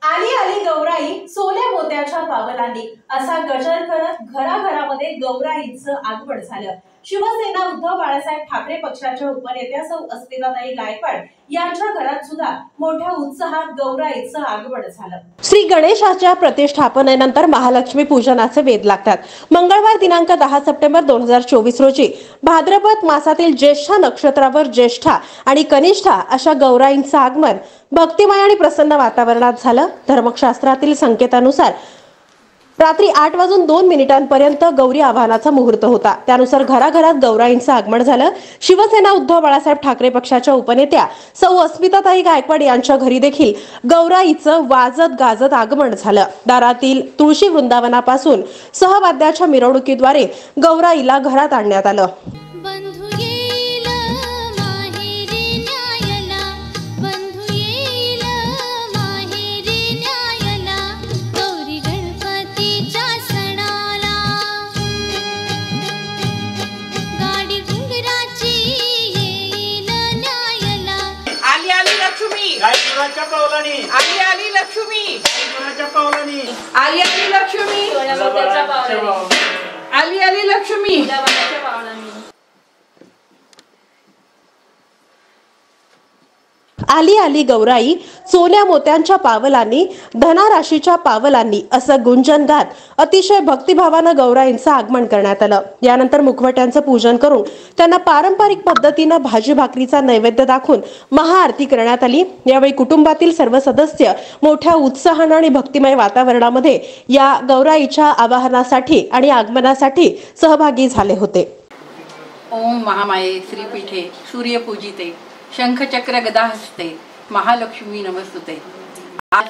आली आली गौराई सोन्या मोत्याच्या पावलांनी असा गजर करत घराघरामध्ये गौराईचं आगमन झालं। शिवसेना उद्धव बाळासाहेब ठाकरे पक्षाच्या उपनेत्या सौ अस्मिताताई गायकवाड यांच्या घरात सुद्धा मोठ्या उत्साहात गौराईचं आगमन झालं। श्री गणेशाच्या प्रतिष्ठापनेनंतर महालक्ष्मी पूजनाचे वेध लागतात। मंगळवार दिनांक 10 सप्टेंबर 2024 रोजी भाद्रपद मासातील ज्येष्ठा नक्षत्रावर ज्येष्ठा आणि कनिष्ठा अशा गौराईंचं आगमन भक्तिमय आणि प्रसन्न वातावरणात झालं। धर्मशास्त्रातील संकेतानुसार रात्री 8:02 गौरी आवाहनाचा मुहूर्त होता। त्यानुसार घराघरात गौराईंचं आगमन झालं। शिवसेना उद्धव बाळासाहेब ठाकरे पक्षाच्या उपनेत्या सौ अस्मिताताई गायकवाड यांच्या घरी देखील गौराईचं वाजत गाजत आगमन झालं। दारातील तुळशी वृंदावनापासून सहवाद्याच्या मिरवणुकीद्वारे गौराईला घरात आणण्यात आलं। गायकवाडच्या पावलांनी आली आली लक्ष्मी, गायकवाडच्या पावलांनी आली आली लक्ष्मी, आली आली लक्ष्मी, आली आली गौराई सोन्या मोत्यांच्या पावलांनी धनाराशीच्या पावलांनी असं गुंजन गात अतिशय भक्तिभावानं गौराईंचं आगमन करण्यात आलं। यानंतर मुखवट्यांचं पूजन करून त्यांना पारंपरिक पद्धतीनं भाजी भाकरीचा नैवेद्य दाखवून महाआरती करण्यात आली। यावेळी कुटुंबातील सर्व सदस्य मोठ्या उत्साहानं आणि भक्तिमय वातावरणामध्ये या गौराईच्या आवाहनासाठी आणि आगमनासाठी सहभागी झाले होते। ओम महामाये श्रीपीठे सूर्यपूजिते शंखचक्र गदा हस्ते महालक्ष्मी नमस्तुते। आज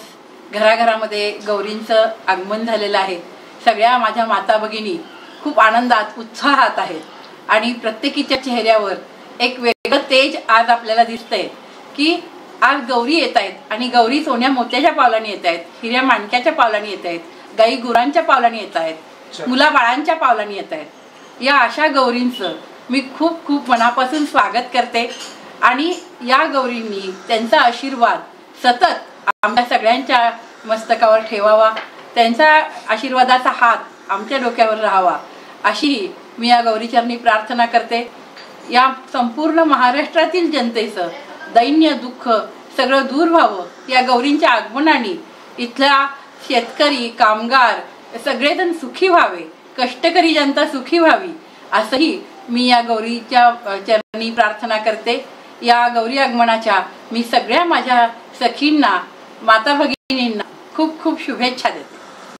घराघरामध्ये गौरींचं आगमन झालेलं आहे। सगळ्या माझ्या माता भगिनी खूप आनंदात उत्साहात आहेत आणि प्रत्येकीच्या चेहऱ्यावर एक वेगळं तेज आज आपल्याला दिसतंय की आज गौरी येत आहेत आणि गौरी सोन्या मोत्याच्या पावलांनी येत आहेत, हिऱ्या माणक्याच्या पावलांनी येत आहेत, गाई गुरांच्या पावलांनी येत आहेत, मुला बाळांच्या पावलांनी येत आहेत। या अशा गौरींचं मी खूप खूप मनापासून स्वागत करते आणि या गौरींनी त्यांचा आशीर्वाद सतत आमच्या सगळ्यांच्या मस्तकावर ठेवावा, त्यांचा आशीर्वादाचा हात आमच्या डोक्यावर राहावा अशी मी या गौरीचरणी प्रार्थना करते। या संपूर्ण महाराष्ट्रातील जनतेचं दैन्य दुःख सगळं दूर व्हावं या गौरींच्या आगमनाने। इथला शेतकरी कामगार सगळेजण सुखी व्हावे, कष्टकरी जनता सुखी व्हावी असंही मी या गौरीच्या चरणी प्रार्थना करते। या गौरी आगमनाच्या मी सगळ्या माझ्या सखींना माता भगिनींना खूप खूप शुभेच्छा देते।